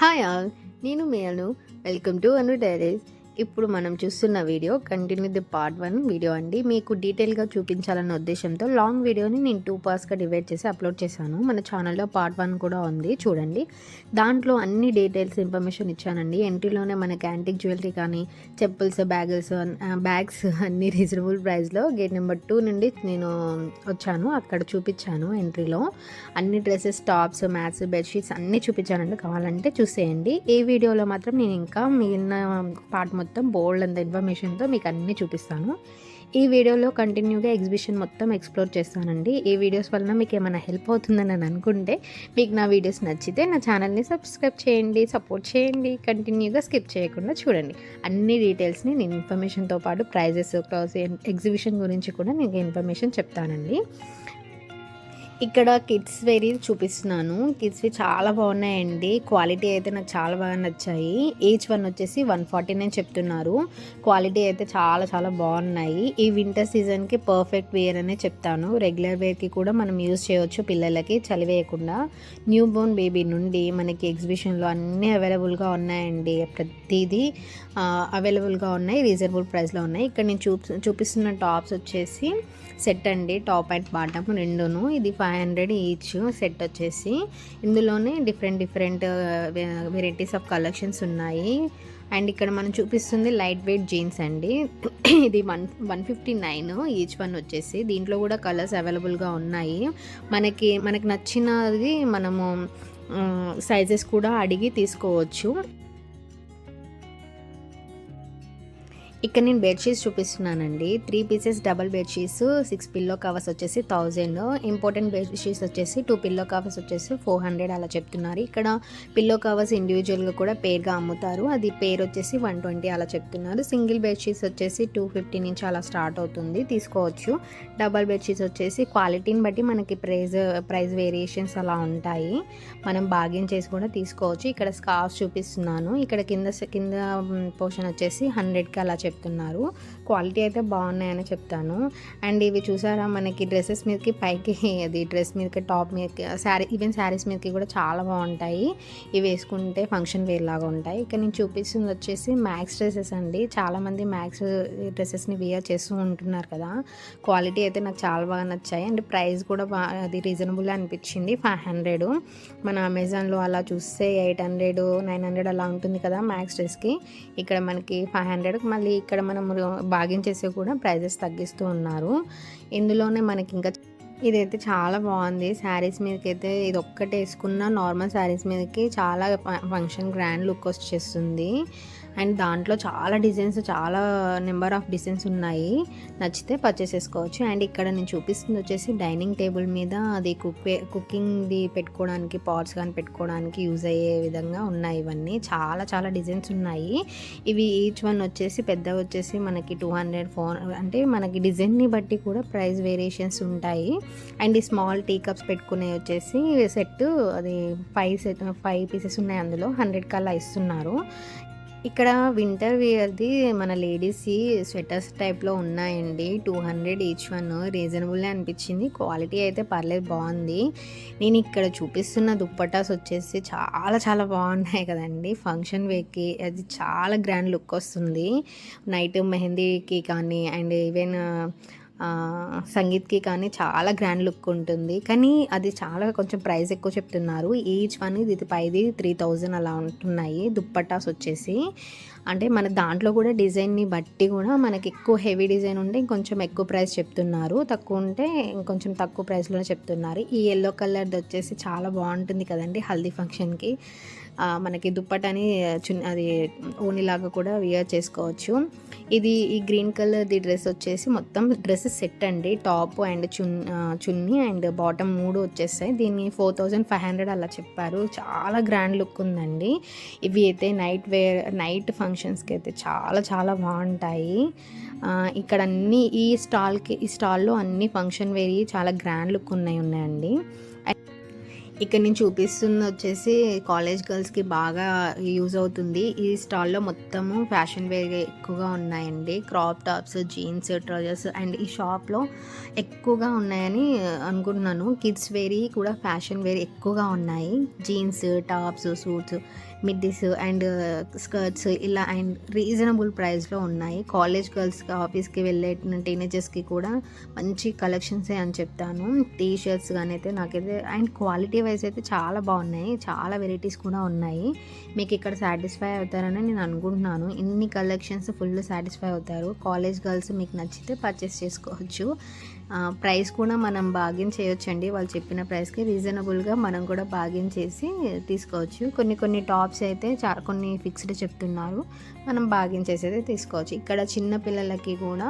Hi all, నేను మీ Anu. Welcome to Anu diaries. ఇప్పుడు మనం చూస్తున్న video continue the part 1 video అండి. మీకు డీటెయిల్గా చూపించాలన్న ఉద్దేశంతో లాంగ్ వీడియోని నేను 2 పార్ట్స్గా డివైడ్ చేసి అప్లోడ్ చేశాను. మన ఛానల్లో పార్ట్ 1 కూడా ఉంది, చూడండి. దాంట్లో అన్ని డీటెయిల్స్ ఇన్ఫర్మేషన్ ఇచ్చానండి. ఎంట్రీలోనే మనకి యాంటిక్ జ్యువెలరీ కానీ చెప్పుల్స్, బ్యాగ్స్ అన్ని రీజనబుల్ ప్రైస్లో గేట్ నెంబర్ 2 నుండి నేను వచ్చాను. అక్కడ చూపించాను. ఎంట్రీలో అన్ని డ్రెస్సెస్, టాప్స్, మ్యాట్స్, బెడ్షీట్స్ అన్నీ చూపించానండి. కావాలంటే చూసేయండి. ఈ వీడియోలో మాత్రం నేను ఇంకా మిగిలిన పార్ట్ మొత్తం బోల్డ్ అంత ఇన్ఫర్మేషన్తో మీకు అన్నీ చూపిస్తాను. ఈ వీడియోలో కంటిన్యూగా ఎగ్జిబిషన్ మొత్తం ఎక్స్ప్లోర్ చేస్తానండి. ఈ వీడియోస్ వలన మీకు ఏమైనా హెల్ప్ అవుతుందని అని అనుకుంటే, మీకు నా వీడియోస్ నచ్చితే నా ఛానల్ని సబ్స్క్రైబ్ చేయండి, సపోర్ట్ చేయండి, కంటిన్యూగా స్కిప్ చేయకుండా చూడండి. అన్ని డీటెయిల్స్ని నేను ఇన్ఫర్మేషన్తో పాటు ప్రైజెస్, ఎగ్జిబిషన్ గురించి కూడా నేను ఇన్ఫర్మేషన్ చెప్తానండి. ఇక్కడ కిడ్స్ వేరీ చూపిస్తున్నాను. కిడ్స్వి చాలా బాగున్నాయండి. క్వాలిటీ అయితే నాకు చాలా బాగా నచ్చాయి. ఈచ్ వన్ వచ్చేసి 149 చెప్తున్నారు. క్వాలిటీ అయితే చాలా చాలా బాగున్నాయి. ఈ వింటర్ సీజన్కి పర్ఫెక్ట్ వేర్ అనే చెప్తాను. రెగ్యులర్ వేర్కి కూడా మనం యూజ్ చేయవచ్చు పిల్లలకి చలి వేయకుండా. న్యూ బోర్న్ బేబీ నుండి మనకి ఎగ్జిబిషన్లో అన్నీ అవైలబుల్గా ఉన్నాయండి. ప్రతిదీ అవైలబుల్గా ఉన్నాయి, రీజనబుల్ ప్రైస్లో ఉన్నాయి. ఇక్కడ నేను చూపిస్తున్న టాప్స్ వచ్చేసి సెట్ అండి. టాప్ అండ్ బాటమ్ రెండును. ఇది 500 ఈచ్ సెట్ వచ్చేసి. ఇందులోనే డిఫరెంట్ వెరైటీస్ ఆఫ్ కలెక్షన్స్ ఉన్నాయి. అండ్ ఇక్కడ మనం చూపిస్తుంది లైట్ వెయిట్ జీన్స్ అండి. ఇది 159 ఈచ్ వన్ వచ్చేసి. దీంట్లో కూడా కలర్స్ అవైలబుల్గా ఉన్నాయి. మనకి నచ్చినది మనము సైజెస్ కూడా అడిగి తీసుకోవచ్చు. ఇక్కడ నేను బెడ్షీట్స్ చూపిస్తున్నానండి. 3 pieces double bedsheets, 6 pillow covers వచ్చేసి 1000. ఇంపార్టెంట్ బెడ్షీట్స్ వచ్చేసి 2 పిల్లో కవర్స్ వచ్చేసి 400 అలా చెప్తున్నారు. ఇక్కడ పిల్లో కవర్స్ ఇండివిజువల్గా కూడా పేర్గా అమ్ముతారు. అది పేరు వచ్చేసి 120 అలా చెప్తున్నారు. సింగిల్ బెడ్షీట్స్ వచ్చేసి 250 నుంచి అలా స్టార్ట్ అవుతుంది, తీసుకోవచ్చు. డబల్ బెడ్షీట్స్ వచ్చేసి క్వాలిటీని బట్టి మనకి ప్రైస్ వేరియేషన్స్ అలా ఉంటాయి. మనం బార్గెన్ చేసి కూడా తీసుకోవచ్చు. ఇక్కడ స్కార్ఫ్స్ చూపిస్తున్నాను. ఇక్కడ కింద పోర్షన్ వచ్చేసి 100కి అలా చెప్తున్నారు. క్వాలిటీ అయితే బాగున్నాయని చెప్తాను. అండ్ ఇవి చూసారా, మనకి డ్రెస్సెస్ మీదకి పైకి అది డ్రెస్ మీదకి టాప్ మీదకి ఈవెన్ శారీస్ మీదకి కూడా చాలా బాగుంటాయి. ఇవి వేసుకుంటే ఫంక్షన్ వేర్ లాగా ఉంటాయి. ఇక్కడ నేను చూపిస్తుంది వచ్చేసి మ్యాక్స్ డ్రెస్సెస్ అండి. చాలామంది మ్యాక్స్ డ్రెస్సెస్ని వేర్ చేస్తూ ఉంటున్నారు కదా. క్వాలిటీ అయితే నాకు చాలా బాగా నచ్చాయి. అండ్ ప్రైస్ కూడా అది రీజనబుల్ అనిపించింది. 500. మన అమెజాన్లో అలా చూస్తే 800, 900 అలా ఉంటుంది కదా మ్యాక్స్ డ్రెస్కి. ఇక్కడ మనకి 500. మళ్ళీ ఇక్కడ మనం బార్గెన్ చేసే కూడా ప్రైజెస్ తగ్గిస్తూ ఉన్నారు. ఇందులోనే మనకి ఇంకా ఇదైతే చాలా బాగుంది. శారీస్ మీదకి అయితే ఇది ఒక్కటే వేసుకున్న నార్మల్ శారీస్ మీదకి చాలా ఫంక్షన్ గ్రాండ్ లుక్ వచ్చేస్తుంది. అండ్ దాంట్లో చాలా డిజైన్స్, చాలా నెంబర్ ఆఫ్ డిజైన్స్ ఉన్నాయి. నచ్చితే పర్చేస్ చేసుకోవచ్చు. అండ్ ఇక్కడ నేను చూపిస్తుంది వచ్చేసి డైనింగ్ టేబుల్ మీద అది కుకింగ్ది పెట్టుకోవడానికి, పాట్స్ కానీ పెట్టుకోవడానికి యూజ్ అయ్యే విధంగా ఉన్నాయి. ఇవన్నీ చాలా చాలా డిజైన్స్ ఉన్నాయి. ఇవి ఈచ్ వన్ వచ్చేసి పెద్దవి వచ్చేసి మనకి 200, 400 అంటే మనకి డిజైన్ని బట్టి కూడా ప్రైస్ వేరియేషన్స్ ఉంటాయి. అండ్ ఈ స్మాల్ టీ కప్స్ పెట్టుకునే వచ్చేసి సెట్ అది 5 పీసెస్ ఉన్నాయి. అందులో 100కి అలా ఇస్తున్నారు. ఇక్కడ వింటర్ వేర్ది మన లేడీస్కి స్వెటర్స్ టైప్లో ఉన్నాయండి. 200 ఈచ్ వన్. రీజనబుల్ అనిపించింది. క్వాలిటీ అయితే పర్లేదు, బాగుంది. నేను ఇక్కడ చూపిస్తున్న దుప్పటాస్ వచ్చేసి చాలా చాలా బాగున్నాయి కదండి. ఫంక్షన్ వేర్కి అది చాలా గ్రాండ్ లుక్ వస్తుంది. నైట్ మెహందీకి కానీ అండ్ ఈవెన్ సంగీత్కి కానీ చాలా గ్రాండ్ లుక్ ఉంటుంది. కానీ అది చాలా కొంచెం ప్రైస్ ఎక్కువ చెప్తున్నారు. ఈచ్ వన్ ఇది 3000 అలా ఉంటున్నాయి దుప్పటాస్ వచ్చేసి. అంటే మన దాంట్లో కూడా డిజైన్ని బట్టి కూడా మనకి ఎక్కువ హెవీ డిజైన్ ఉంటే ఇంకొంచెం ఎక్కువ ప్రైస్ చెప్తున్నారు, తక్కువ ఉంటే ఇంకొంచెం తక్కువ ప్రైస్లోనే చెప్తున్నారు. ఈ ఎల్లో కలర్ది వచ్చేసి చాలా బాగుంటుంది కదండి హల్దీ ఫంక్షన్కి. మనకి దుప్పటని అది ఓనిలాగా కూడా వేర్ చేసుకోవచ్చు. ఈ గ్రీన్ కలర్ది డ్రెస్ వచ్చేసి మొత్తం డ్రెస్ సెట్ అండి. Top and chunni and bottom 3 వచ్చేస్తాయి. దీన్ని 4500 అలా చెప్పారు. చాలా గ్రాండ్ లుక్ ఉందండి. ఇవి అయితే నైట్ ఫంక్షన్స్కి అయితే చాలా చాలా బాగుంటాయి. ఇక్కడ అన్నీ ఈ స్టాల్లో అన్ని ఫంక్షన్ వేర్ చాలా గ్రాండ్ లుక్ ఉన్నాయండి. ఇక్కడ నేను చూపిస్తుంది వచ్చేసి కాలేజ్ గర్ల్స్కి బాగా యూజ్ అవుతుంది. ఈ స్టాల్లో మొత్తము ఫ్యాషన్ వేర్ ఎక్కువగా ఉన్నాయండి. Crop tops, jeans, trousers and ఈ షాప్లో ఎక్కువగా ఉన్నాయని అనుకుంటున్నాను. కిడ్స్ వేర్ కూడా ఫ్యాషన్ వేర్ ఎక్కువగా ఉన్నాయి. Jeans, tops, suits middies and skirts ఇలా అండ్ రీజనబుల్ ప్రైస్లో ఉన్నాయి. కాలేజ్ గర్ల్స్కి, ఆఫీస్కి వెళ్ళే టీనేజర్స్కి కూడా మంచి కలెక్షన్సే అని చెప్తాను. టీ షర్ట్స్ కానీ అయితే నాకైతే అండ్ క్వాలిటీ వైజ్ అయితే చాలా బాగున్నాయి, చాలా వెరైటీస్ కూడా ఉన్నాయి. మీకు ఇక్కడ సాటిస్ఫై అవుతారని నేను అనుకుంటున్నాను. ఇన్ని కలెక్షన్స్ ఫుల్ సాటిస్ఫై అవుతారు. కాలేజ్ గర్ల్స్ మీకు నచ్చితే పర్చేస్ చేసుకోవచ్చు. ప్రైస్ కూడా మనం బార్గెన్ చేయొచ్చండి. వాళ్ళు చెప్పిన ప్రైస్కి రీజనబుల్గా మనం కూడా బార్గెన్ చేసి తీసుకోవచ్చు. కొన్ని టాప్స్ అయితే కొన్ని ఫిక్స్డ్ చెప్తున్నారు, మనం బార్గెన్ చేసేది తీసుకోవచ్చు. ఇక్కడ చిన్న పిల్లలకి కూడా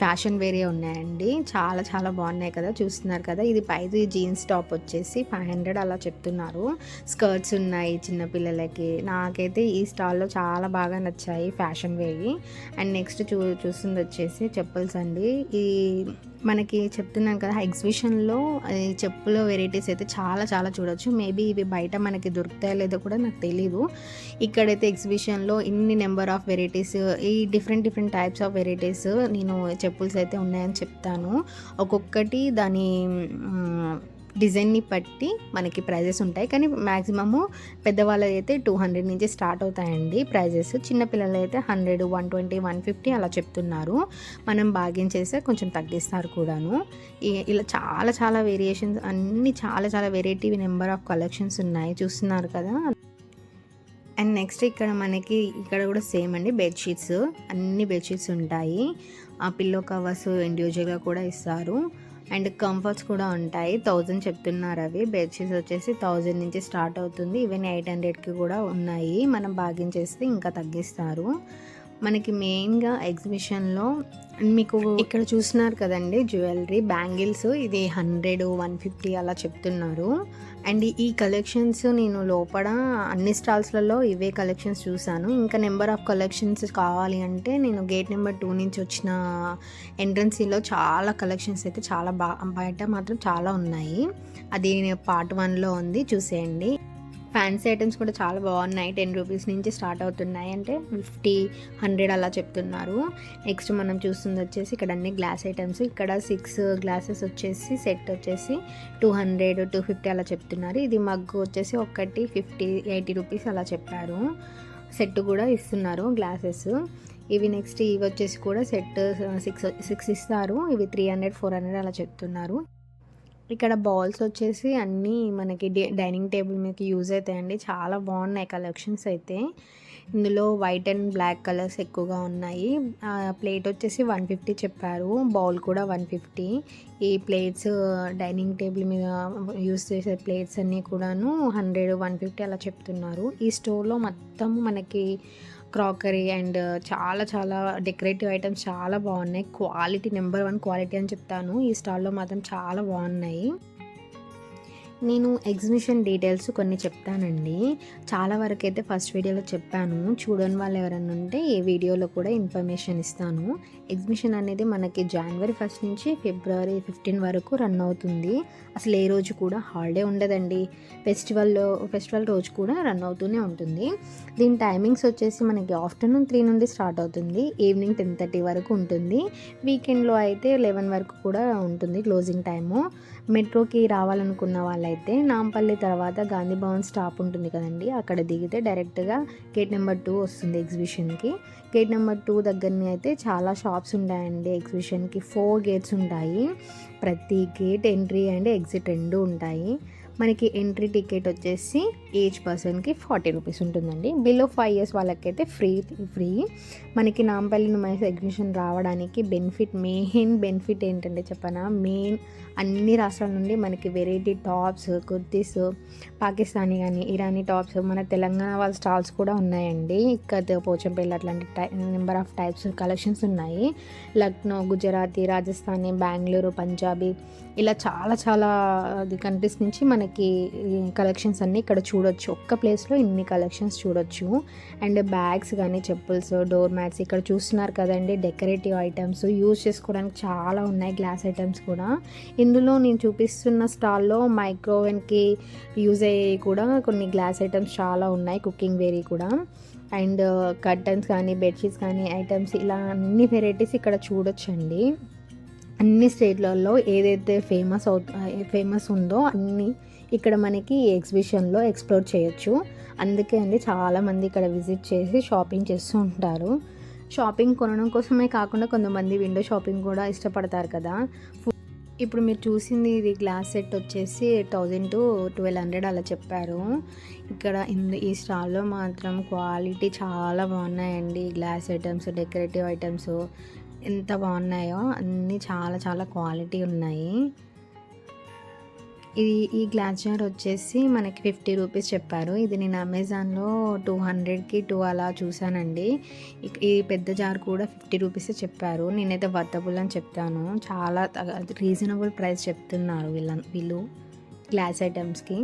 ఫ్యాషన్ వేరే ఉన్నాయండి, చాలా చాలా బాగున్నాయి కదా, చూస్తున్నారు కదా. ఇది పైది జీన్స్ టాప్ వచ్చేసి 500 అలా చెప్తున్నారు. స్కర్ట్స్ ఉన్నాయి చిన్నపిల్లలకి. నాకైతే ఈ స్టాల్లో చాలా బాగా నచ్చాయి ఫ్యాషన్ వేవి. అండ్ నెక్స్ట్ చూస్తుంది వచ్చేసి చెప్పుల్స్ అండి. ఈ మనకి చెప్తున్నాను కదా, ఎగ్జిబిషన్లో ఈ చెప్పుల వెరైటీస్ అయితే చాలా చాలా చూడొచ్చు. మేబీ ఇవి బయట మనకి దొరుకుతాయో లేదో కూడా నాకు తెలీదు. ఇక్కడైతే ఎగ్జిబిషన్లో ఇన్ని నెంబర్ ఆఫ్ వెరైటీస్, ఈ డిఫరెంట్ టైప్స్ ఆఫ్ వెరైటీస్ నేను చెప్పుల్స్ అయితే ఉన్నాయని చెప్తాను. ఒక్కొక్కటి దాని డిజైన్ని బట్టి మనకి ప్రైజెస్ ఉంటాయి. కానీ మ్యాక్సిమము పెద్దవాళ్ళది అయితే 200 నుంచి స్టార్ట్ అవుతాయండి ప్రైజెస్. చిన్నపిల్లలు అయితే 100, 120, 150 అలా చెప్తున్నారు. మనం బార్గెన్ చేస్తే కొంచెం తగ్గిస్తారు కూడాను. ఇలా చాలా చాలా వేరియేషన్స్, అన్నీ చాలా చాలా వెరైటీ నెంబర్ ఆఫ్ కలెక్షన్స్ ఉన్నాయి, చూస్తున్నారు కదా. అండ్ నెక్స్ట్ ఇక్కడ కూడా సేమ్ అండి, బెడ్షీట్స్, అన్ని బెడ్షీట్స్ ఉంటాయి. ఆ పిల్లో కవర్స్ ఇండివిజువల్గా కూడా ఇస్తారు. అండ్ కంఫర్ట్స్ కూడా ఉంటాయి. 1000 చెప్తున్నారు అవి. బెడ్షీట్స్ వచ్చేసి 1000 నుంచి స్టార్ట్ అవుతుంది. ఈవెన్ 800కి కూడా ఉన్నాయి. మనం బార్గెన్ చేస్తే ఇంకా తగ్గిస్తారు. మనకి మెయిన్గా ఎగ్జిబిషన్లో మీకు ఇక్కడ చూస్తున్నారు కదండి, జ్యువెలరీ, బ్యాంగిల్స్, ఇది 100, 150 అలా చెప్తున్నారు. అండ్ ఈ కలెక్షన్స్ నేను లోపల అన్ని స్టాల్స్లలో ఇవే కలెక్షన్స్ చూశాను. ఇంకా నెంబర్ ఆఫ్ కలెక్షన్స్ కావాలి అంటే నేను గేట్ నెంబర్ 2 నుంచి వచ్చిన ఎంట్రన్సీలో చాలా కలెక్షన్స్ అయితే చాలా బయట మాత్రం చాలా ఉన్నాయి. అది పార్ట్ 1లో ఉంది, చూసేయండి. ఫ్యాన్సీ ఐటమ్స్ కూడా చాలా బాగున్నాయి. 10 రూపీస్ నుంచి స్టార్ట్ అవుతున్నాయి, అంటే 50, 100 అలా చెప్తున్నారు. నెక్స్ట్ మనం చూస్తుంది వచ్చేసి ఇక్కడ అన్ని గ్లాస్ ఐటమ్స్. ఇక్కడ 6 గ్లాసెస్ వచ్చేసి సెట్ వచ్చేసి 200, 250 అలా చెప్తున్నారు. ఇది మగ్గు వచ్చేసి ఒకటి 50, 80 రూపీస్ అలా చెప్పారు. సెట్ కూడా ఇస్తున్నారు గ్లాసెస్. ఇవి నెక్స్ట్ ఇవి వచ్చేసి కూడా సెట్ 6 ఇస్తారు. ఇవి 300, 400 అలా చెప్తున్నారు. ఇక్కడ బౌల్స్ వచ్చేసి అన్నీ మనకి డైనింగ్ టేబుల్ మీకు యూజ్ అవుతాయండి. చాలా బాగున్నాయి కలెక్షన్స్ అయితే. ఇందులో వైట్ అండ్ బ్లాక్ కలర్స్ ఎక్కువగా ఉన్నాయి. ప్లేట్ వచ్చేసి 150 చెప్పారు, బౌల్ కూడా 150. ఈ ప్లేట్స్ డైనింగ్ టేబుల్ మీద యూజ్ చేసే ప్లేట్స్ అన్నీ కూడాను 100, 150 అలా చెప్తున్నారు. ఈ స్టోర్లో మొత్తం మనకి క్రాకరీ అండ్ చాలా చాలా డెకరేటివ్ ఐటమ్స్ చాలా బాగున్నాయి. క్వాలిటీ నెంబర్ 1 క్వాలిటీ అని చెప్తాను. ఈ స్టాల్లో మాత్రం చాలా బాగున్నాయి. నేను ఎగ్జిబిషన్ డీటెయిల్స్ కొన్ని చెప్తానండి. చాలా వరకు అయితే ఫస్ట్ వీడియోలో చెప్పాను, చూడని వాళ్ళు ఎవరైనా ఉంటే ఈ వీడియోలో కూడా ఇన్ఫర్మేషన్ ఇస్తాను. ఎగ్జిబిషన్ అనేది మనకి January 1 నుంచి February 15 వరకు రన్ అవుతుంది. అసలు ఏ రోజు కూడా హాలిడే ఉండదండి. ఫెస్టివల్ రోజు కూడా రన్ అవుతూనే ఉంటుంది. దీని టైమింగ్స్ వచ్చేసి మనకి ఆఫ్టర్నూన్ 3 నుండి స్టార్ట్ అవుతుంది, ఈవినింగ్ 10:30 వరకు ఉంటుంది. వీకెండ్లో అయితే 11 వరకు కూడా ఉంటుంది క్లోజింగ్ టైము. మెట్రోకి రావాలనుకున్న వాళ్ళైతే నాంపల్లి తర్వాత గాంధీ భవన్ స్టాప్ ఉంటుంది కదండి, అక్కడ దిగితే డైరెక్ట్గా గేట్ నెంబర్ 2 వస్తుంది ఎగ్జిబిషన్కి. గేట్ నెంబర్ 2 దగ్గరని అయితే చాలా షాప్స్ ఉంటాయండి. ఎగ్జిబిషన్కి 4 గేట్స్ ఉంటాయి. ప్రతి గేట్ ఎంట్రీ అండ్ ఎగ్జిట్ 2 ఉంటాయి. మనకి ఎంట్రీ టికెట్ వచ్చేసి ఈచ్ పర్సన్కి 40 రూపీస్ ఉంటుందండి. బిలో 5 years వాళ్ళకైతే ఫ్రీ. మనకి నాంపల్లి నుమైస్ ఎగ్జిబిషన్ రావడానికి మెయిన్ బెనిఫిట్ ఏంటంటే చెప్పనా, అన్ని రాష్ట్రాల నుండి మనకి వెరైటీ టాప్స్, కుర్తీస్, పాకిస్తానీ కానీ ఇరానీ టాప్స్, మన తెలంగాణ వాళ్ళ స్టాల్స్ కూడా ఉన్నాయండి. ఇక్కడ పోచంపల్లి అట్లాంటి నెంబర్ ఆఫ్ టైప్స్ కలెక్షన్స్ ఉన్నాయి. లక్నో, గుజరాతీ, రాజస్థానీ, బెంగళూరు, పంజాబీ, ఇలా చాలా చాలా కంట్రీస్ నుంచి మనకి కలెక్షన్స్ అన్నీ ఇక్కడ చూడొచ్చు. ఒక్క ప్లేస్లో ఇన్ని కలెక్షన్స్ చూడొచ్చు. అండ్ బ్యాగ్స్ కానీ, చెప్పుల్స్, డోర్ మ్యాట్స్, ఇక్కడ చూస్తున్నారు కదండి, డెకరేటివ్ ఐటమ్స్ యూజ్ చేసుకోవడానికి చాలా ఉన్నాయి. గ్లాస్ ఐటమ్స్ కూడా. ఇందులో నేను చూపిస్తున్న స్టాల్లో మైక్రోవేవ్కి యూజ్ అయ్యేవి కూడా కొన్ని గ్లాస్ ఐటమ్స్ చాలా ఉన్నాయి, కుకింగ్ వేరీ కూడా. అండ్ కర్టన్స్ కానీ, బెడ్షీట్స్ కానీ ఐటమ్స్, ఇలా అన్ని వెరైటీస్ ఇక్కడ చూడొచ్చండి. అన్ని స్టేట్లలో ఏదైతే ఫేమస్ ఉందో అన్నీ ఇక్కడ మనకి ఈ ఎగ్జిబిషన్లో ఎక్స్ప్లోర్ చేయొచ్చు. అందుకే అండి చాలామంది ఇక్కడ విజిట్ చేసి షాపింగ్ చేస్తూ ఉంటారు. షాపింగ్ కొనడం కోసమే కాకుండా కొంతమంది విండో షాపింగ్ కూడా ఇష్టపడతారు కదా. ఇప్పుడు మీరు చూసింది ఇది గ్లాస్ సెట్ వచ్చేసి 1000 to 1200 అలా చెప్పారు. ఇక్కడ ఈ స్టాల్లో మాత్రం క్వాలిటీ చాలా బాగున్నాయండి. గ్లాస్ ఐటమ్స్, డెకరేటివ్ ఐటమ్స్ ఎంత బాగున్నాయో అన్నీ చాలా చాలా క్వాలిటీ ఉన్నాయి. ఈ గ్లాస్ జార్ వచ్చేసి మనకి 50 రూపీస్ చెప్పారు. ఇది నేను అమెజాన్లో 200కి 2 అలా చూసానండి. ఈ పెద్ద జార్ కూడా 50 రూపీసే చెప్పారు. నేనైతే వర్తబుల్ అని చెప్తాను. చాలా రీజనబుల్ ప్రైస్ చెప్తున్నారు వీళ్ళు గ్లాస్ ఐటమ్స్కి.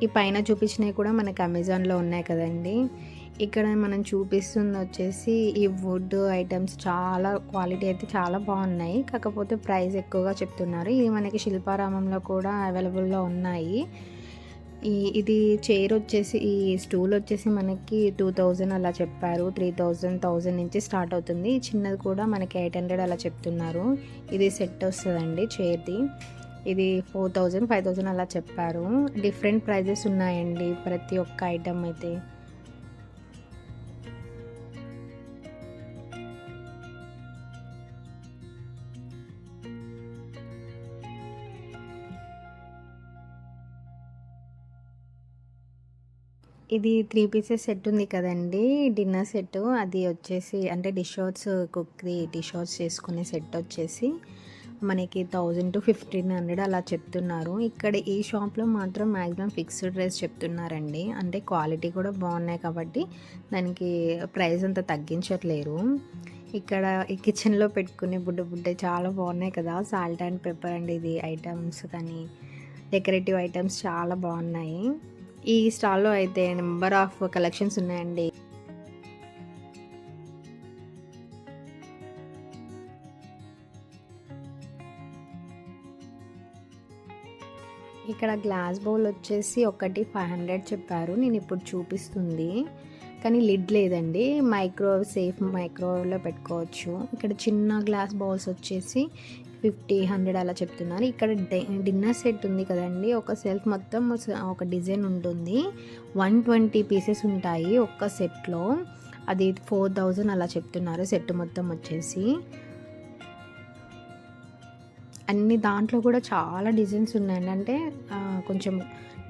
ఈ పైన చూపించినవి కూడా మనకి అమెజాన్లో ఉన్నాయి కదండి. ఇక్కడ మనం చూపిస్తుంది వచ్చేసి ఈ వుడ్ ఐటమ్స్ చాలా క్వాలిటీ అయితే చాలా బాగున్నాయి. కాకపోతే ప్రైస్ ఎక్కువగా చెప్తున్నారు. ఇది మనకి శిల్పారామంలో కూడా అవైలబుల్లో ఉన్నాయి. ఇది చైర్ వచ్చేసి ఈ స్టూల్ వచ్చేసి మనకి 2000 అలా చెప్పారు. 1000 నుంచి స్టార్ట్ అవుతుంది. చిన్నది కూడా మనకి 800 అలా చెప్తున్నారు. ఇది సెట్ వస్తుందండి చైర్ది. ఇది 4000, 5000 అలా చెప్పారు. డిఫరెంట్ ప్రైజెస్ ఉన్నాయండి ప్రతి ఒక్క ఐటమ్ అయితే. ఇది 3 పీసెస్ సెట్ ఉంది కదండి, డిన్నర్ సెట్. అది వచ్చేసి అంటే కుక్ది డిష్ అవుట్స్ చేసుకునే సెట్ వచ్చేసి మనకి 1000 to 1500 అలా చెప్తున్నారు. ఇక్కడ ఈ షాప్లో మాత్రం మ్యాక్సిమం ఫిక్స్డ్ ప్రైస్ చెప్తున్నారండి. అంటే క్వాలిటీ కూడా బాగున్నాయి కాబట్టి దానికి ప్రైస్ అంత తగ్గించట్లేరు. ఇక్కడ ఈ కిచెన్లో పెట్టుకునే బుడ్డ చాలా బాగున్నాయి కదా, సాల్ట్ అండ్ పెప్పర్ అండ్ ఇది ఐటమ్స్ కానీ డెకరేటివ్ ఐటమ్స్ చాలా బాగున్నాయి. ఈ స్టాల్లో అయితే నెంబర్ ఆఫ్ కలెక్షన్స్ ఉన్నాయండి. ఇక్కడ గ్లాస్ బౌల్ వచ్చేసి ఒకటి 500 చెప్పారు. నేను ఇప్పుడు చూపిస్తుంది కానీ లిడ్ లేదండి. సేఫ్ మైక్రోవేవ్లో పెట్టుకోవచ్చు. ఇక్కడ చిన్న గ్లాస్ బౌల్స్ వచ్చేసి 50, 100 అలా చెప్తున్నారు. ఇక్కడ డిన్నర్ సెట్ ఉంది కదండి, ఒక సెల్ఫ్ మొత్తం ఒక డిజైన్ ఉంటుంది. 120 పీసెస్ ఉంటాయి ఒక్క సెట్లో. అది 4000 అలా చెప్తున్నారు సెట్ మొత్తం వచ్చేసి. అన్ని దాంట్లో కూడా చాలా డిజైన్స్ ఉన్నాయండి. అంటే కొంచెం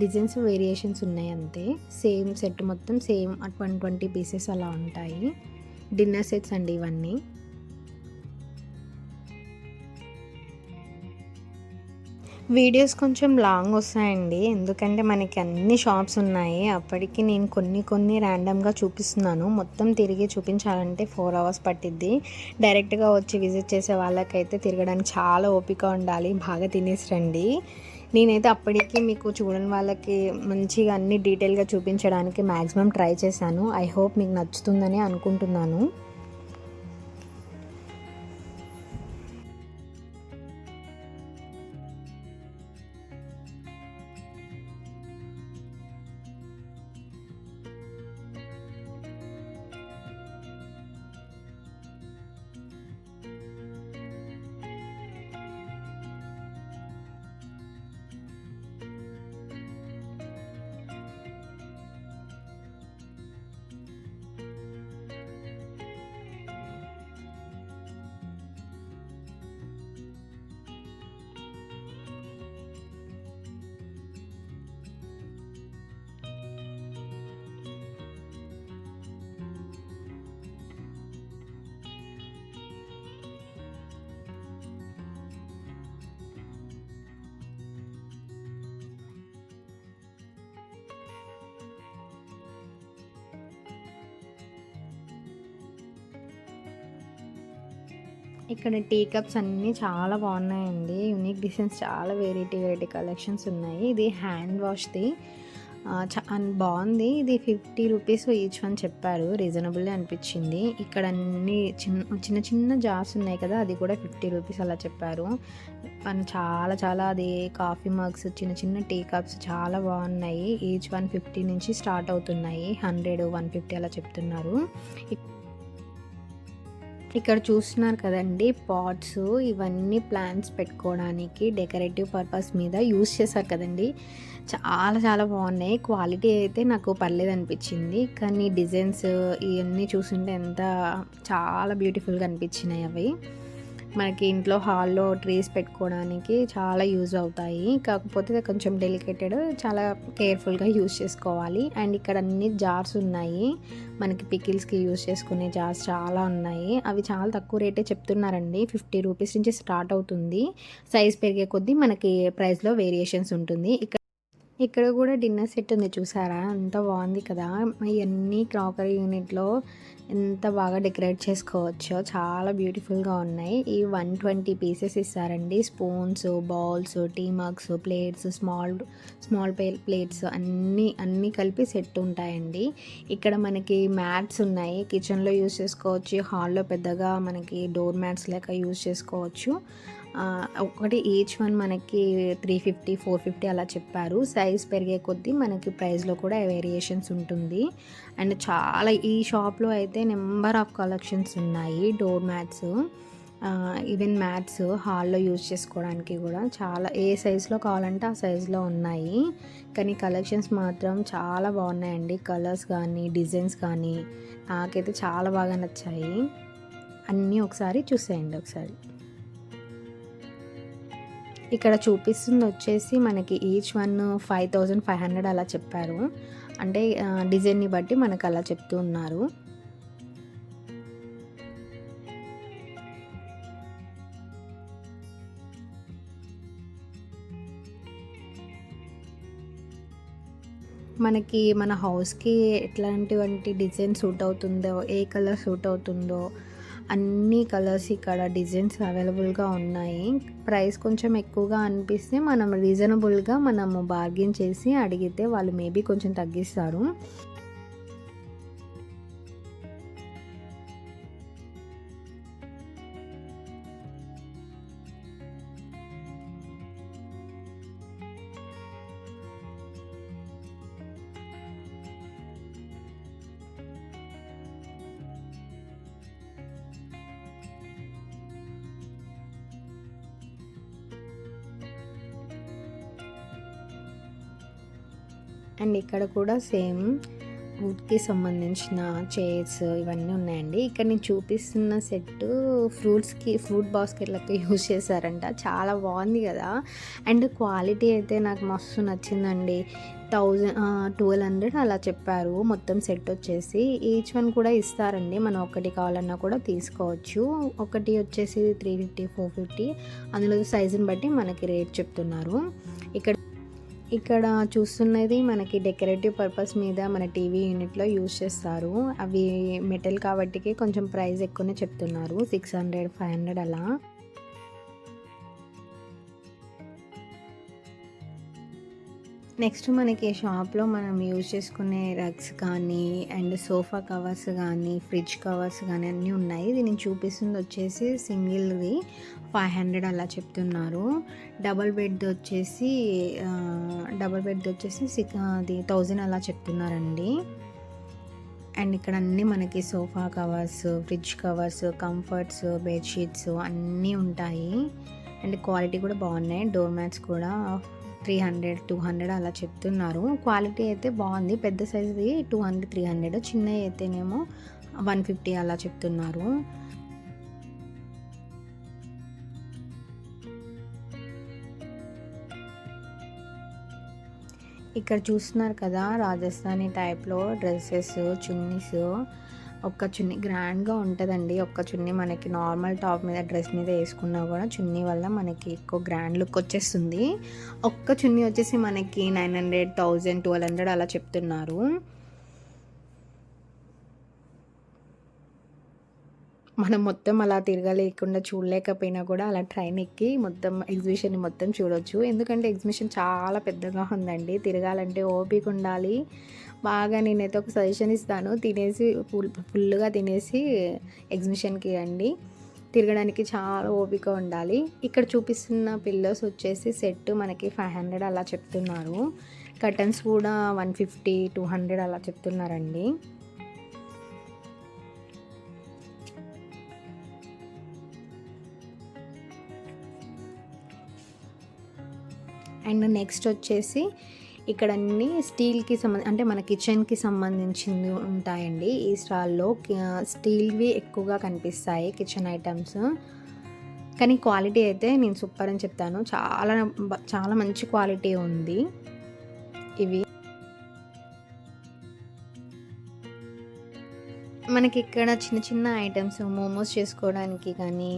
డిజైన్స్ వేరియేషన్స్ ఉన్నాయి అంతే. సేమ్ సెట్ మొత్తం సేమ్ 120 పీసెస్ అలా ఉంటాయి. డిన్నర్ సెట్స్ అండి ఇవన్నీ. వీడియోస్ కొంచెం లాంగ్ వస్తాయండి, ఎందుకంటే మనకి అన్ని షాప్స్ ఉన్నాయి. అప్పటికి నేను కొన్ని ర్యాండమ్గా చూపిస్తున్నాను. మొత్తం తిరిగి చూపించాలంటే 4 hours పట్టిద్ది. డైరెక్ట్గా వచ్చి విజిట్ చేసే వాళ్ళకైతే తిరగడానికి చాలా ఓపిక ఉండాలి. బాగా తినేసి రండి. నేనైతే అప్పటికి మీకు చూడని వాళ్ళకి మంచిగా అన్ని డీటెయిల్గా చూపించడానికి మ్యాక్సిమం ట్రై చేశాను. ఐ హోప్ మీకు నచ్చుతుందని అనుకుంటున్నాను. ఇక్కడ టీ కప్స్ అన్నీ చాలా బాగున్నాయండి. యూనిక్ డిజైన్స్, చాలా వెరైటీ కలెక్షన్స్ ఉన్నాయి. ఇది హ్యాండ్ వాష్ది బాగుంది. ఇది 50 రూపీస్ ఈచ్ వన్ చెప్పారు. రీజనబుల్ అనిపించింది. ఇక్కడ అన్ని చిన్న జార్స్ ఉన్నాయి కదా, అది కూడా 50 రూపీస్ అలా చెప్పారు. చాలా అది కాఫీ మగ్స్, చిన్న టీ కప్స్ చాలా బాగున్నాయి. ఈచ్ 150 నుంచి స్టార్ట్ అవుతున్నాయి. 100, 150 అలా చెప్తున్నారు. ఇక్కడ చూస్తున్నారు కదండీ పాట్స్, ఇవన్నీ ప్లాంట్స్ పెట్టుకోవడానికి డెకరేటివ్ పర్పస్ మీద యూజ్ చేశారు కదండీ. చాలా చాలా బాగున్నాయి. క్వాలిటీ అయితే నాకు పర్లేదనిపించింది. కానీ డిజైన్స్ ఇవన్నీ చూస్తుంటే చాలా బ్యూటిఫుల్గా అనిపించినాయి అవి. మనకి ఇంట్లో హాల్లో ట్రీస్ పెట్టుకోవడానికి చాలా యూజ్ అవుతాయి. కాకపోతే కొంచెం డెలికేటెడ్, చాలా కేర్ఫుల్గా యూజ్ చేసుకోవాలి. అండ్ ఇక్కడ అన్ని జార్స్ ఉన్నాయి. మనకి పికిల్స్కి యూజ్ చేసుకునే జార్స్ చాలా ఉన్నాయి. అవి చాలా తక్కువ రేటే చెప్తున్నారండి. 50 రూపీస్ నుంచి స్టార్ట్ అవుతుంది. సైజ్ పెరిగే కొద్దీ మనకి ప్రైస్లో వేరియేషన్స్ ఉంటుంది. ఇక్కడ కూడా డిన్నర్ సెట్ ఉంది చూసారా, ఎంత బాగుంది కదా. ఇవన్నీ క్రాకరీ యూనిట్లో ఎంత బాగా డెకరేట్ చేసుకోవచ్చో, చాలా బ్యూటిఫుల్గా ఉన్నాయి. ఈ 120 పీసెస్ ఇస్తారండి. Spoons, bowls, tea mugs, plates, small plates అన్నీ కలిపి సెట్ ఉంటాయండి. ఇక్కడ మనకి మ్యాట్స్ ఉన్నాయి, కిచెన్లో యూజ్ చేసుకోవచ్చు. హాల్లో పెద్దగా మనకి డోర్ మ్యాట్స్ లెక్క యూజ్ చేసుకోవచ్చు. ఒకటి ఈచ్ వన్ మనకి 350, 450 అలా చెప్పారు. సైజ్ పెరిగే కొద్దీ మనకి ప్రైస్లో కూడా వేరియేషన్స్ ఉంటుంది. అండ్ చాలా ఈ షాప్లో అయితే నెంబర్ ఆఫ్ కలెక్షన్స్ ఉన్నాయి. డోర్ మ్యాట్స్, ఈవెన్ మ్యాట్స్ హాల్లో యూజ్ చేసుకోవడానికి కూడా చాలా ఏ సైజులో కావాలంటే ఆ సైజులో ఉన్నాయి. కానీ కలెక్షన్స్ మాత్రం చాలా బాగున్నాయండి. కలర్స్ కానీ డిజైన్స్ కానీ నాకైతే చాలా బాగా నచ్చాయి. అన్నీ ఒకసారి చూసేయండి ఒకసారి. ఇక్కడ చూపిస్తుంది వచ్చేసి మనకి ఈచ్ వన్ 5500 అలా చెప్పారు. అంటే డిజైన్ని బట్టి మనకు అలా చెప్తూ ఉన్నారు. మనకి మన హౌస్కి ఎట్లాంటివంటి డిజైన్ సూట్ అవుతుందో, ఏ కలర్ సూట్ అవుతుందో అన్ని కలర్స్ ఇక్కడ డిజైన్స్ అవైలబుల్గా ఉన్నాయి. ప్రైస్ కొంచెం ఎక్కువగా అనిపిస్తే మనం రీజనబుల్గా మనము బార్గెన్ చేసి అడిగితే వాళ్ళు మేబీ కొంచెం తగ్గిస్తారు. అండ్ ఇక్కడ కూడా సేమ్ వుడ్కి సంబంధించిన చైర్స్ ఇవన్నీ ఉన్నాయండి. ఇక్కడ నేను చూపిస్తున్న సెట్ ఫ్రూట్ బాస్కెట్లకు యూజ్ చేశారంట. చాలా బాగుంది కదా. అండ్ క్వాలిటీ అయితే నాకు మస్తు నచ్చిందండి. 1200 అలా చెప్పారు మొత్తం సెట్ వచ్చేసి. ఈచ్ వన్ కూడా ఇస్తారండి, మనం ఒకటి కావాలన్నా కూడా తీసుకోవచ్చు. ఒకటి వచ్చేసి 350, 450 అందులో సైజుని బట్టి మనకి రేట్ చెప్తున్నారు. ఇక్కడ చూస్తున్నది మనకి డెకరేటివ్ పర్పస్ మీద మన టీవీ యూనిట్లో యూజ్ చేస్తారు. అవి మెటల్ కాబట్టి కొంచెం ప్రైస్ ఎక్కువనే చెప్తున్నారు, 600, 500 అలా. నెక్స్ట్ మనకి షాప్లో మనం యూజ్ చేసుకునే రగ్స్ కానీ అండ్ సోఫా కవర్స్ కానీ ఫ్రిడ్జ్ కవర్స్ కానీ అన్నీ ఉన్నాయి. ఇది నేను చూపిస్తుంది వచ్చేసి సింగిల్ది 500 అలా చెప్తున్నారు. డబల్ బెడ్ వచ్చేసి అది 1000 అలా చెప్తున్నారండి. అండ్ ఇక్కడ అన్నీ మనకి sofa covers, fridge covers, comforts, bedsheets అన్నీ ఉంటాయి. అండ్ క్వాలిటీ కూడా బాగున్నాయి. డోర్ మ్యాట్స్ కూడా 300, 200 అలా చెప్తున్నారు. క్వాలిటీ అయితే బాగుంది. పెద్ద సైజుది 200, 300, చిన్నవి అయితేనేమో 150 అలా చెప్తున్నారు. ఇక్కడ చూస్తున్నారు కదా, రాజస్థానీ టైప్లో డ్రెస్సెస్, చున్నీస్. ఒక్క చున్నీ గ్రాండ్గా ఉంటుందండి. ఒక్క చున్నీ మనకి నార్మల్ టాప్ మీద డ్రెస్ మీద వేసుకున్నా కూడా చున్నీ వల్ల మనకి ఎక్కువ గ్రాండ్ లుక్ వచ్చేస్తుంది. ఒక్క చున్నీ వచ్చేసి మనకి 900, 1000, 1200 అలా చెప్తున్నారు. మనం మొత్తం అలా తిరగలేకుండా చూడలేకపోయినా కూడా అలా ట్రైన్ ఎక్కి మొత్తం ఎగ్జిబిషన్ని మొత్తం చూడొచ్చు. ఎందుకంటే ఎగ్జిబిషన్ చాలా పెద్దగా ఉందండి. తిరగాలంటే ఓపిక ఉండాలి బాగా. నేనైతే ఒక సజెషన్ ఇస్తాను, ఫుల్గా తినేసి ఎగ్జిబిషన్కి రండి. తిరగడానికి చాలా ఓపిక ఉండాలి. ఇక్కడ చూపిస్తున్న పిల్లోస్ వచ్చేసి సెట్ మనకి 500 అలా చెప్తున్నారు. కర్టన్స్ కూడా 150, 200 అలా చెప్తున్నారండి. అండ్ నెక్స్ట్ వచ్చేసి ఇక్కడ అన్నీ స్టీల్కి అంటే మన కిచెన్కి సంబంధించింది ఉంటాయండి. ఈ స్టాల్లో స్టీల్వి ఎక్కువగా కనిపిస్తాయి కిచెన్ ఐటమ్స్. కానీ క్వాలిటీ అయితే నేను సూపర్ అని చెప్తాను. చాలా చాలా మంచి క్వాలిటీ ఉంది ఇవి. మనకి ఇక్కడ చిన్న చిన్న ఐటమ్స్ మోమోస్ చేసుకోవడానికి కానీ,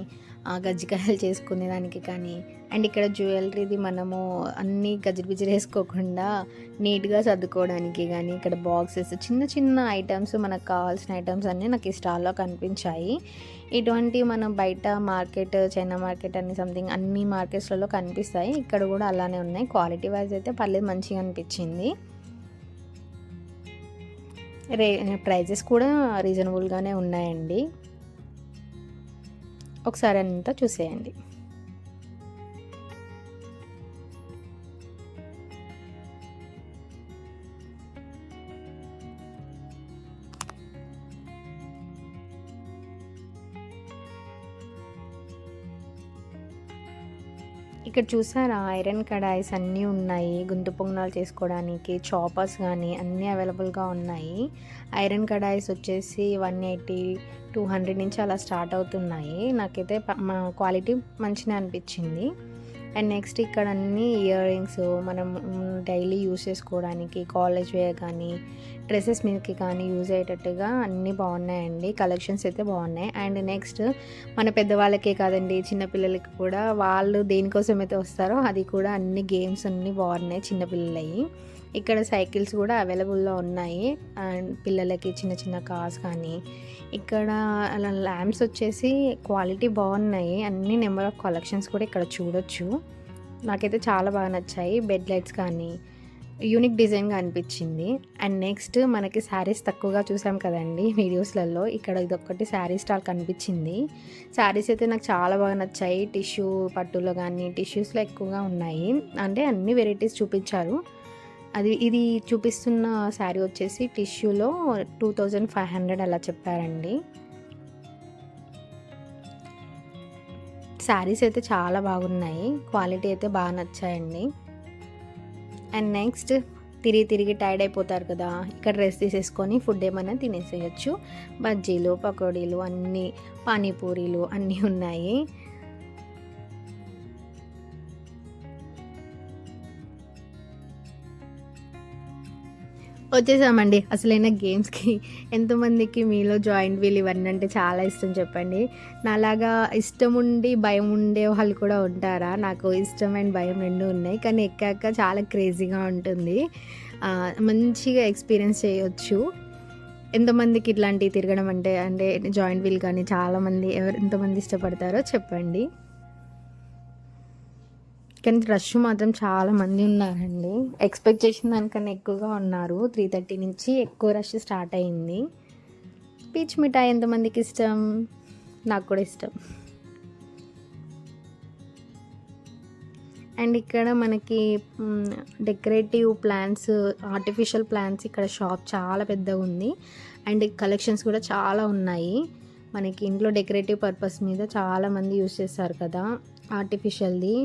గజ్జికాయలు చేసుకునేదానికి కానీ, అండ్ ఇక్కడ జ్యువెలరీది మనము అన్నీ గజిబిజిలు వేసుకోకుండా నీట్గా సర్దుకోవడానికి కానీ, ఇక్కడ బాక్సెస్ చిన్న చిన్న ఐటమ్స్ మనకు కావాల్సిన ఐటమ్స్ అన్నీ నాకు ఈ స్టాల్లో కనిపించాయి. ఇటువంటి మనం బయట మార్కెట్, చైనా మార్కెట్ అని సంథింగ్ అన్ని మార్కెట్స్లలో కనిపిస్తాయి. ఇక్కడ కూడా అలానే ఉన్నాయి. క్వాలిటీ వైజ్ అయితే పర్లేదు, మంచిగా అనిపించింది. ప్రైజెస్ కూడా రీజనబుల్గానే ఉన్నాయండి. ఒకసారి అంతా చూసేయండి. ఇక్కడ చూసారా, ఐరన్ కడాయిస్ అన్నీ ఉన్నాయి. గుంత పొంగనాలు చేసుకోవడానికి చాపర్స్ కానీ అన్నీ అవైలబుల్గా ఉన్నాయి. ఐరన్ కడాయిస్ వచ్చేసి 180, 200 నుంచి అలా స్టార్ట్ అవుతున్నాయి. నాకైతే మా క్వాలిటీ మంచిగా అనిపించింది. అండ్ నెక్స్ట్ ఇక్కడ అన్ని ఇయర్ రింగ్స్ మనం డైలీ యూస్ చేసుకోవడానికి, కాలేజ్ వేర్ కానీ డ్రెస్సెస్ మీదకి కానీ యూజ్ అయ్యేటట్టుగా అన్నీ బాగున్నాయండి. కలెక్షన్స్ అయితే బాగున్నాయి. అండ్ నెక్స్ట్ మన పెద్దవాళ్ళకే కాదండి, చిన్నపిల్లలకి కూడా వాళ్ళు దేనికోసం అయితే వస్తారో అది కూడా అన్ని గేమ్స్ అన్నీ బాగున్నాయి చిన్నపిల్లలవి. ఇక్కడ సైకిల్స్ కూడా అవైలబుల్లో ఉన్నాయి. అండ్ పిల్లలకి చిన్న చిన్న కార్స్ కానీ, ఇక్కడ అలా ల్యాంప్స్ వచ్చేసి క్వాలిటీ బాగున్నాయి. అన్ని నెంబర్ ఆఫ్ కలెక్షన్స్ కూడా ఇక్కడ చూడొచ్చు. నాకైతే చాలా బాగా నచ్చాయి. బెడ్ లైట్స్ కానీ యూనిక్ డిజైన్గా అనిపించింది. అండ్ నెక్స్ట్ మనకి శారీస్ తక్కువగా చూసాం కదండి వీడియోస్లలో, ఇక్కడ ఇదొక్కటి శారీ స్టాల్ కనిపించింది. శారీస్ అయితే నాకు చాలా బాగా నచ్చాయి. టిష్యూ పట్టులో కానీ టిష్యూస్లో ఎక్కువగా ఉన్నాయి. అంటే అన్ని వెరైటీస్ చూపించారు. ఇది చూపిస్తున్న శారీ వచ్చేసి టిష్యూలో 2500 అలా చెప్పారండి. శారీస్ అయితే చాలా బాగున్నాయి. క్వాలిటీ అయితే బాగా నచ్చాయండి. అండ్ నెక్స్ట్ తిరిగి టైర్డ్ అయిపోతారు కదా, ఇక్కడ రెస్ట్ తీసేసుకొని ఫుడ్ ఏమైనా తినేసేయచ్చు. బజ్జీలు, పకోడీలు, అన్నీ పానీపూరీలు అన్నీ ఉన్నాయి. వచ్చేసామండి అసలైన గేమ్స్కి. ఎంతమందికి మీలో జాయింట్ వీల్ ఇవన్నీ అంటే చాలా ఇష్టం చెప్పండి. నాలాగా ఇష్టం ఉండి భయం ఉండే వాళ్ళు కూడా ఉంటారా? నాకు ఇష్టం అండ్ భయం రెండు ఉన్నాయి, కానీ ఎక్కాక చాలా క్రేజీగా ఉంటుంది. మంచిగా ఎక్స్పీరియన్స్ చేయొచ్చు. ఎంతమందికి ఇట్లాంటివి తిరగడం అంటే జాయింట్ వీల్ కానీ చాలామంది ఎంతమంది ఇష్టపడతారో చెప్పండి. కానీ రష్ మాత్రం చాలా మంది ఉన్నారండి. ఎక్స్పెక్ట్ చేసిన దానికన్నా ఎక్కువగా ఉన్నారు. 3:30 నుంచి ఎక్కువ రష్ స్టార్ట్ అయింది. పీచ్ మిఠాయి ఎంతమందికి ఇష్టం? నాకు కూడా ఇష్టం. అండ్ ఇక్కడ మనకి డెకరేటివ్ ప్లాంట్స్, ఆర్టిఫిషియల్ ప్లాంట్స్ ఇక్కడ షాప్ చాలా పెద్దగా ఉంది. అండ్ కలెక్షన్స్ కూడా చాలా ఉన్నాయి. మనకి ఇంట్లో డెకరేటివ్ పర్పస్ మీద చాలామంది యూస్ చేస్తారు కదా ఆర్టిఫిషియల్ది.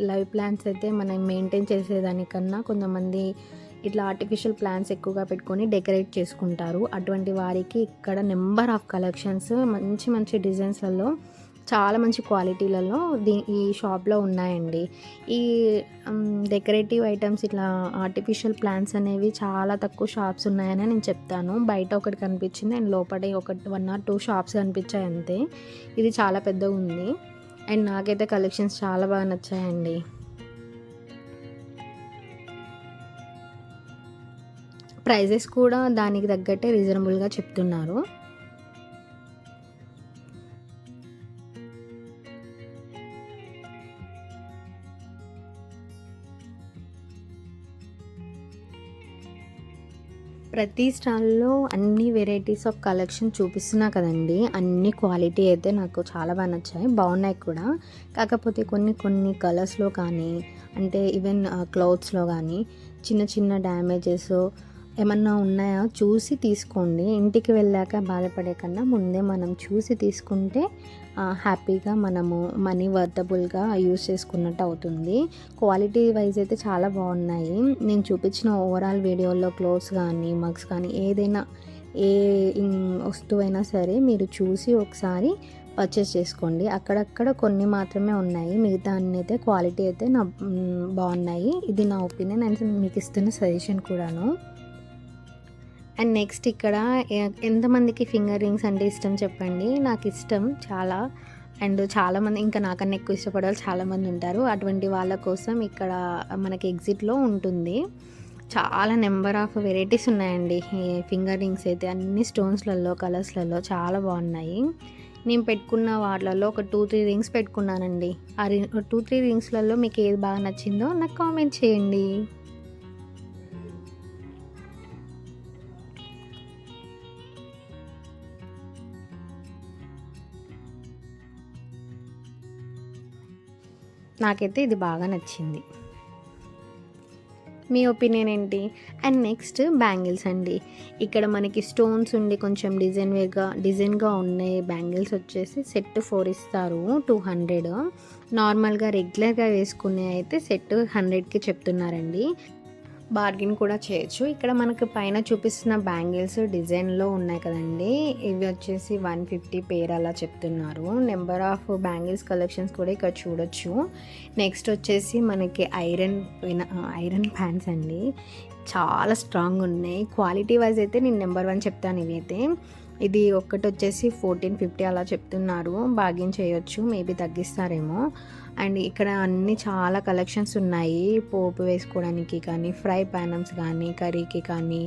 లైవ్ ప్లాంట్స్ అయితే మనం మెయింటైన్ చేసేదానికన్నా కొంతమంది ఇట్లా ఆర్టిఫిషియల్ ప్లాంట్స్ ఎక్కువగా పెట్టుకొని డెకరేట్ చేసుకుంటారు. అటువంటి వారికి ఇక్కడ నెంబర్ ఆఫ్ కలెక్షన్స్ మంచి మంచి డిజైన్స్లలో చాలా మంచి క్వాలిటీలలో ఈ షాప్లో ఉన్నాయండి. ఈ డెకరేటివ్ ఐటమ్స్ ఇట్లా ఆర్టిఫిషియల్ ప్లాంట్స్ అనేవి చాలా తక్కువ షాప్స్ ఉన్నాయని నేను చెప్తాను. బయట ఒకటి కనిపించింది అండ్ లోపల 1 or 2 షాప్స్ కనిపించాయి అంతే. ఇది చాలా పెద్దగా ఉంది. అండ్ నాకైతే కలెక్షన్స్ చాలా బాగా నచ్చాయండి. ప్రైజెస్ కూడా దానికి తగ్గట్టే రీజనబుల్గా చెప్తున్నారు. ప్రతి స్టాల్లో అన్ని వెరైటీస్ ఆఫ్ కలెక్షన్ చూపిస్తున్నా కదండి. అన్ని క్వాలిటీ అయితే నాకు చాలా బాగా నచ్చాయి, బాగున్నాయి కూడా. కాకపోతే కొన్ని కలర్స్లో కానీ ఈవెన్ క్లాత్స్లో కానీ చిన్న డ్యామేజెస్ ఏమన్నా ఉన్నాయో చూసి తీసుకోండి. ఇంటికి వెళ్ళాక బాధపడే కన్నా ముందే మనం చూసి తీసుకుంటే హ్యాపీగా మనము మనీ వర్తబుల్గా యూస్ చేసుకున్నట్టు అవుతుంది. క్వాలిటీ వైజ్ అయితే చాలా బాగున్నాయి. నేను చూపించిన ఓవరాల్ వీడియోలో క్లోత్స్ కానీ మగ్స్ కానీ ఏదైనా ఏ వస్తువైనా సరే మీరు చూసి ఒకసారి పర్చేస్ చేసుకోండి. అక్కడక్కడ కొన్ని మాత్రమే ఉన్నాయి, మిగతా అన్నీ అయితే క్వాలిటీ అయితే బాగున్నాయి. ఇది నా ఒపీనియన్ అండ్ మీకు ఇస్తున్న సజెషన్ కూడాను. అండ్ నెక్స్ట్ ఇక్కడ ఎంతమందికి ఫింగర్ రింగ్స్ అంటే ఇష్టం చెప్పండి. నాకు ఇష్టం చాలా. అండ్ చాలామంది ఇంకా నాకన్నా ఎక్కువ ఇష్టపడే వాళ్ళు చాలామంది ఉంటారు. అటువంటి వాళ్ళ కోసం ఇక్కడ మనకి ఎగ్జిట్లో ఉంటుంది. చాలా నెంబర్ ఆఫ్ వెరైటీస్ ఉన్నాయండి. ఈ ఫింగర్ రింగ్స్ అయితే అన్ని స్టోన్స్లలో కలర్స్లలో చాలా బాగున్నాయి. నేను పెట్టుకున్న వాటిలలో ఒక 2-3 రింగ్స్ పెట్టుకున్నానండి. ఆ 2-3 రింగ్స్లలో మీకు ఏది బాగా నచ్చిందో నాకు కామెంట్ చేయండి. నాకైతే ఇది బాగా నచ్చింది. మీ ఒపీనియన్ ఏంటి? అండ్ నెక్స్ట్ బ్యాంగిల్స్ అండి. ఇక్కడ మనకి స్టోన్స్ ఉండి కొంచెం డిజైన్గా ఉన్నాయి బ్యాంగిల్స్ వచ్చేసి సెట్ 4 ఇస్తారు, 200. నార్మల్గా రెగ్యులర్గా వేసుకునే అయితే సెట్ 100కి చెప్తున్నారండి. బార్గెన్ కూడా చేయొచ్చు. ఇక్కడ మనకు పైన చూపిస్తున్న బ్యాంగిల్స్ డిజైన్లో ఉన్నాయి కదండి, ఇవి వచ్చేసి 150 పేర్ అలా చెప్తున్నారు. నెంబర్ ఆఫ్ బ్యాంగిల్స్ కలెక్షన్స్ కూడా ఇక్కడ చూడొచ్చు. నెక్స్ట్ వచ్చేసి మనకి ఐరన్ ప్యాన్స్ అండి, చాలా స్ట్రాంగ్ ఉన్నాయి. క్వాలిటీ వైజ్ అయితే నేను నెంబర్ 1 చెప్తాను. ఇవైతే ఇది ఒక్కటి వచ్చేసి 1450 అలా చెప్తున్నారు. బార్గెన్ చేయొచ్చు, మేబీ తగ్గిస్తారేమో. అండ్ ఇక్కడ అన్ని చాలా కలెక్షన్స్ ఉన్నాయి, పోపు వేసుకోవడానికి కానీ, ఫ్రై ప్యానమ్స్ కానీ, కర్రీకి కానీ.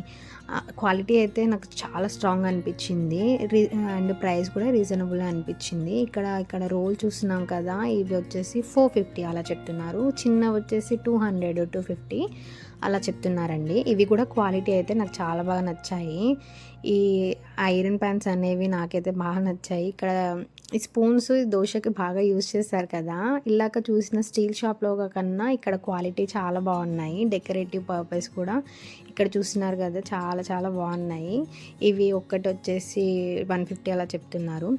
క్వాలిటీ అయితే నాకు చాలా స్ట్రాంగ్ అనిపించింది. అండ్ ప్రైస్ కూడా రీజనబుల్ అనిపించింది. ఇక్కడ రోల్ చూస్తున్నాం కదా, ఇవి వచ్చేసి 450 అలా చెప్తున్నారు. చిన్న వచ్చేసి 200, 250 అలా చెప్తున్నారండి. ఇవి కూడా క్వాలిటీ అయితే నాకు చాలా బాగా నచ్చాయి. ఈ ఐరన్ ప్యాన్స్ అనేవి నాకైతే బాగా నచ్చాయి. ఇక్కడ ఈ స్పూన్స్ దోశకి బాగా యూజ్ చేస్తారు కదా, ఇలాక చూసిన స్టీల్ షాప్లో కన్నా ఇక్కడ క్వాలిటీ చాలా బాగున్నాయి. డెకరేటివ్ పర్పస్ కూడా ఇక్కడ చూస్తున్నారు కదా, చాలా చాలా బాగున్నాయి. ఇవి ఒక్కటి వచ్చేసి 150 అలా చెప్తున్నారు.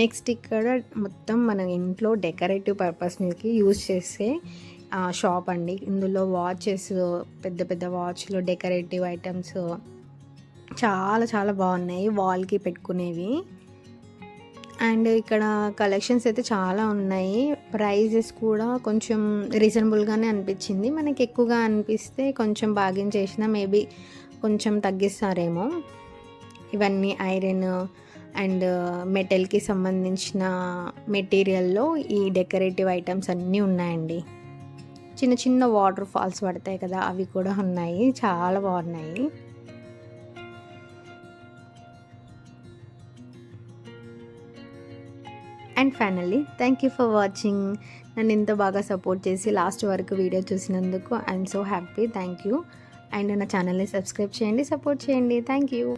నెక్స్ట్ ఇక్కడ మొత్తం మన ఇంట్లో డెకరేటివ్ పర్పస్కి యూజ్ చేసే షాప్ అండి. ఇందులో వాచెస్, పెద్ద పెద్ద వాచ్లు, డెకరేటివ్ ఐటమ్స్ చాలా చాలా బాగున్నాయి, వాల్కి పెట్టుకునేవి. అండ్ ఇక్కడ కలెక్షన్స్ అయితే చాలా ఉన్నాయి. ప్రైజెస్ కూడా కొంచెం రీజనబుల్గానే అనిపించింది. మనకి ఎక్కువగా అనిపిస్తే కొంచెం బార్గెన్ చేసినా మేబీ కొంచెం తగ్గిస్తారేమో. ఇవన్నీ ఐరన్ అండ్ మెటల్కి సంబంధించిన మెటీరియల్లో ఈ డెకరేటివ్ ఐటమ్స్ అన్నీ ఉన్నాయండి. చిన్న చిన్న వాటర్ ఫాల్స్ పడతాయి కదా, అవి కూడా ఉన్నాయి, చాలా బాగున్నాయి. And finally thank you for watching. నన్ను ఇంత బాగా సపోర్ట్ చేసి లాస్ట్ వరకు వీడియో చూసినందుకు I'm so happy. Thank you. And నా ఛానల్ని సబ్స్క్రైబ్ చేయండి, సపోర్ట్ చేయండి. Thank you.